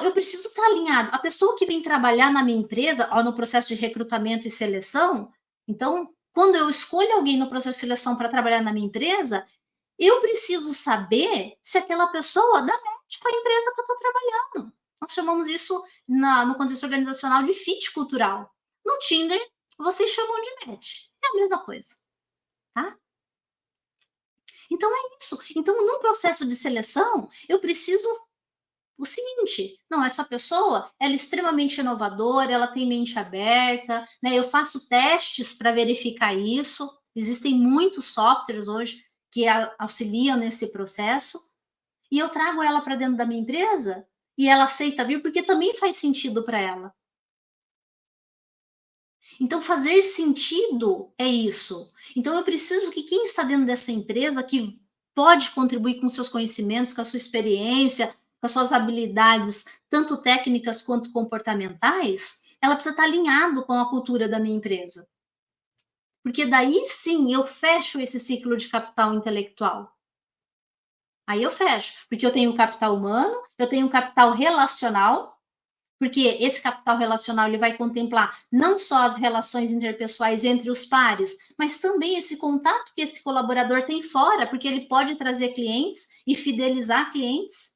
eu preciso estar alinhado. A pessoa que vem trabalhar na minha empresa, ó, no processo de recrutamento e seleção, então, quando eu escolho alguém no processo de seleção para trabalhar na minha empresa, eu preciso saber se aquela pessoa dá match com a empresa que eu estou trabalhando. Nós chamamos isso, no contexto organizacional, de fit cultural. No Tinder, vocês chamam de match. É a mesma coisa, tá? Então, é isso. Então, num processo de seleção, eu preciso o seguinte, não, essa pessoa, ela é extremamente inovadora, ela tem mente aberta, né? Eu faço testes para verificar isso. Existem muitos softwares hoje que auxiliam nesse processo. E eu trago ela para dentro da minha empresa e ela aceita vir porque também faz sentido para ela. Então, fazer sentido é isso. Então, eu preciso que quem está dentro dessa empresa, que pode contribuir com seus conhecimentos, com a sua experiência, com as suas habilidades, tanto técnicas quanto comportamentais, ela precisa estar alinhado com a cultura da minha empresa. Porque daí sim eu fecho esse ciclo de capital intelectual. Aí eu fecho, porque eu tenho o capital humano, eu tenho o capital relacional, porque esse capital relacional ele vai contemplar não só as relações interpessoais entre os pares, mas também esse contato que esse colaborador tem fora, porque ele pode trazer clientes e fidelizar clientes.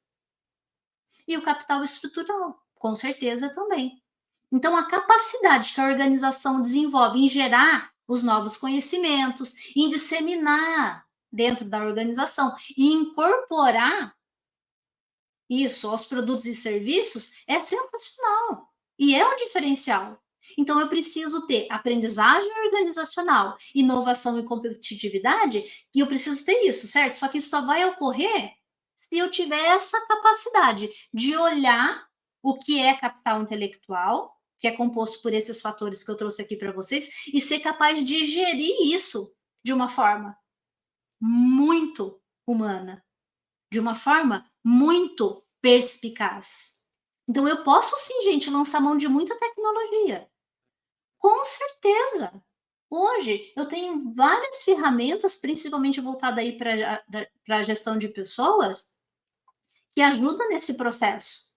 E o capital estrutural, com certeza também. Então, a capacidade que a organização desenvolve em gerar os novos conhecimentos, em disseminar dentro da organização e incorporar isso aos produtos e serviços é sensacional e é um diferencial. Então, eu preciso ter aprendizagem organizacional, inovação e competitividade, e eu preciso ter isso, certo? Só que isso só vai ocorrer se eu tiver essa capacidade de olhar o que é capital intelectual, que é composto por esses fatores que eu trouxe aqui para vocês, e ser capaz de gerir isso de uma forma muito humana, de uma forma muito perspicaz. Então, eu posso sim, gente, lançar mão de muita tecnologia. Com certeza. Hoje, eu tenho várias ferramentas, principalmente voltada aí para a gestão de pessoas, que ajudam nesse processo.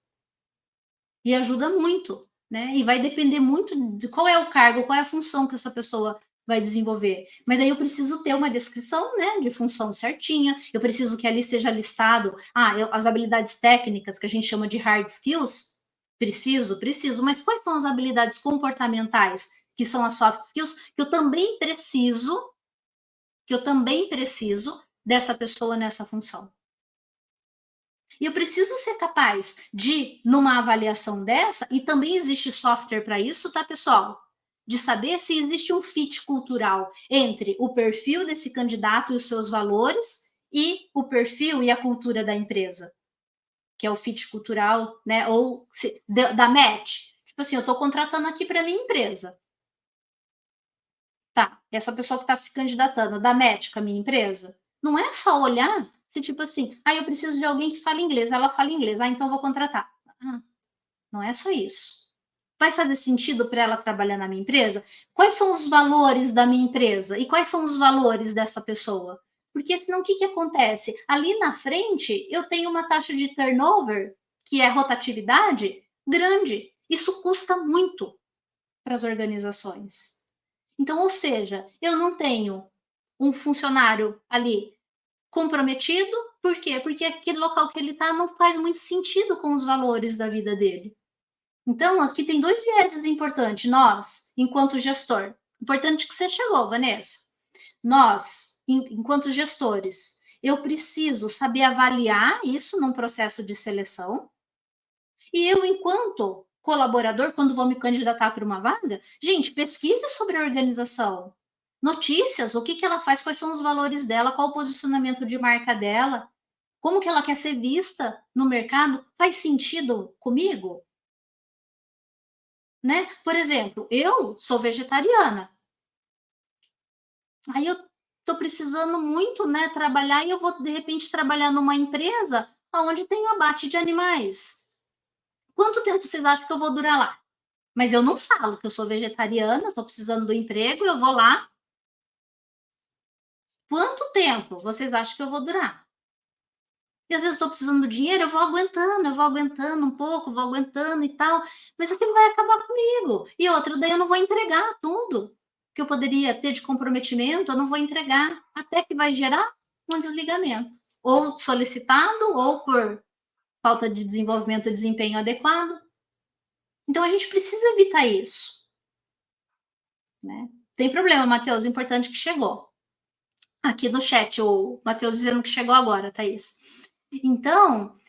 E ajuda muito, né? E vai depender muito de qual é o cargo, qual é a função que essa pessoa vai desenvolver. Mas daí eu preciso ter uma descrição, né, de função certinha. Eu preciso que ali esteja listado, as habilidades técnicas que a gente chama de hard skills. Preciso. Mas quais são as habilidades comportamentais, que são as soft skills, que eu também preciso dessa pessoa nessa função. E eu preciso ser capaz de, numa avaliação dessa, e também existe software para isso, tá, pessoal? De saber se existe um fit cultural entre o perfil desse candidato e os seus valores e o perfil e a cultura da empresa, que é o fit cultural, né? Ou da match. Tipo assim, eu estou contratando aqui para minha empresa. Tá, essa pessoa que está se candidatando, dá match com a minha empresa? Não é só olhar se, tipo assim, eu preciso de alguém que fale inglês, ela fala inglês, então eu vou contratar. Não é só isso. Vai fazer sentido para ela trabalhar na minha empresa? Quais são os valores da minha empresa? E quais são os valores dessa pessoa? Porque senão o que acontece? Ali na frente, eu tenho uma taxa de turnover, que é rotatividade, grande. Isso custa muito para as organizações. Então, ou seja, eu não tenho um funcionário ali comprometido, por quê? Porque aquele local que ele está não faz muito sentido com os valores da vida dele. Então, aqui tem dois vieses importantes. Nós, enquanto gestor, importante que você chegou, Vanessa. Nós, enquanto gestores, eu preciso saber avaliar isso num processo de seleção. E eu, enquanto colaborador, quando vou me candidatar para uma vaga, gente, pesquise sobre a organização. Notícias, o que ela faz, quais são os valores dela, qual o posicionamento de marca dela, como que ela quer ser vista no mercado, faz sentido comigo? Né? Por exemplo, eu sou vegetariana. Aí eu estou precisando muito, né, trabalhar e eu vou, de repente, trabalhar numa empresa onde tem abate de animais. Quanto tempo vocês acham que eu vou durar lá? Mas eu não falo que eu sou vegetariana, estou precisando do emprego, eu vou lá. Quanto tempo vocês acham que eu vou durar? E às vezes estou precisando do dinheiro, eu vou aguentando um pouco, vou aguentando e tal, mas aquilo vai acabar comigo. E outra, daí eu não vou entregar tudo que eu poderia ter de comprometimento, eu não vou entregar, até que vai gerar um desligamento, ou solicitado, ou por falta de desenvolvimento e desempenho adequado. Então a gente precisa evitar isso, né? Tem problema, Matheus, importante que chegou. Aqui no chat, o Matheus dizendo que chegou agora, Thaís. Então,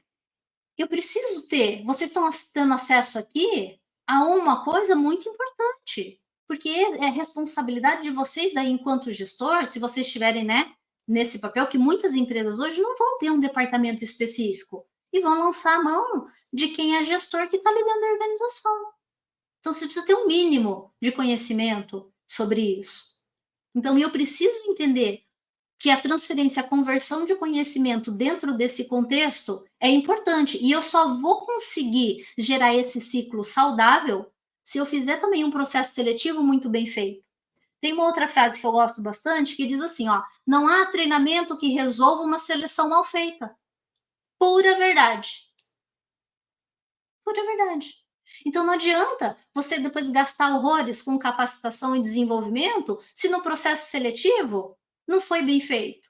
eu preciso ter, vocês estão tendo acesso aqui a uma coisa muito importante, porque é responsabilidade de vocês daí enquanto gestor, se vocês estiverem, né, nesse papel, que muitas empresas hoje não vão ter um departamento específico e vão lançar a mão de quem é gestor que está ali dentro da organização. Então, você precisa ter um mínimo de conhecimento sobre isso. Então, eu preciso entender que a transferência, a conversão de conhecimento dentro desse contexto é importante. E eu só vou conseguir gerar esse ciclo saudável se eu fizer também um processo seletivo muito bem feito. Tem uma outra frase que eu gosto bastante que diz assim, ó, não há treinamento que resolva uma seleção mal feita. Pura verdade. Pura verdade. Então não adianta você depois gastar horrores com capacitação e desenvolvimento se no processo seletivo não foi bem feito.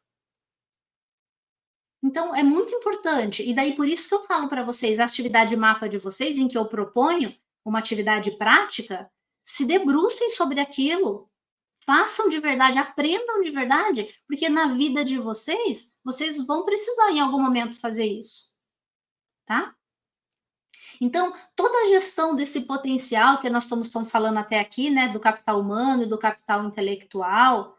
Então, é muito importante, e daí por isso que eu falo para vocês, a atividade mapa de vocês, em que eu proponho uma atividade prática, se debrucem sobre aquilo, façam de verdade, aprendam de verdade, porque na vida de vocês, vocês vão precisar em algum momento fazer isso, tá? Então, toda a gestão desse potencial que nós estamos falando até aqui, né, do capital humano e do capital intelectual,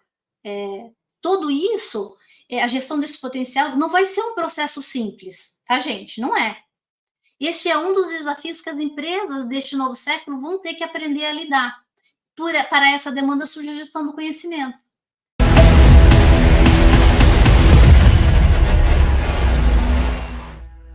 tudo isso, a gestão desse potencial não vai ser um processo simples, tá, gente? Não é. Este é um dos desafios que as empresas deste novo século vão ter que aprender a lidar. Para essa demanda surge a gestão do conhecimento.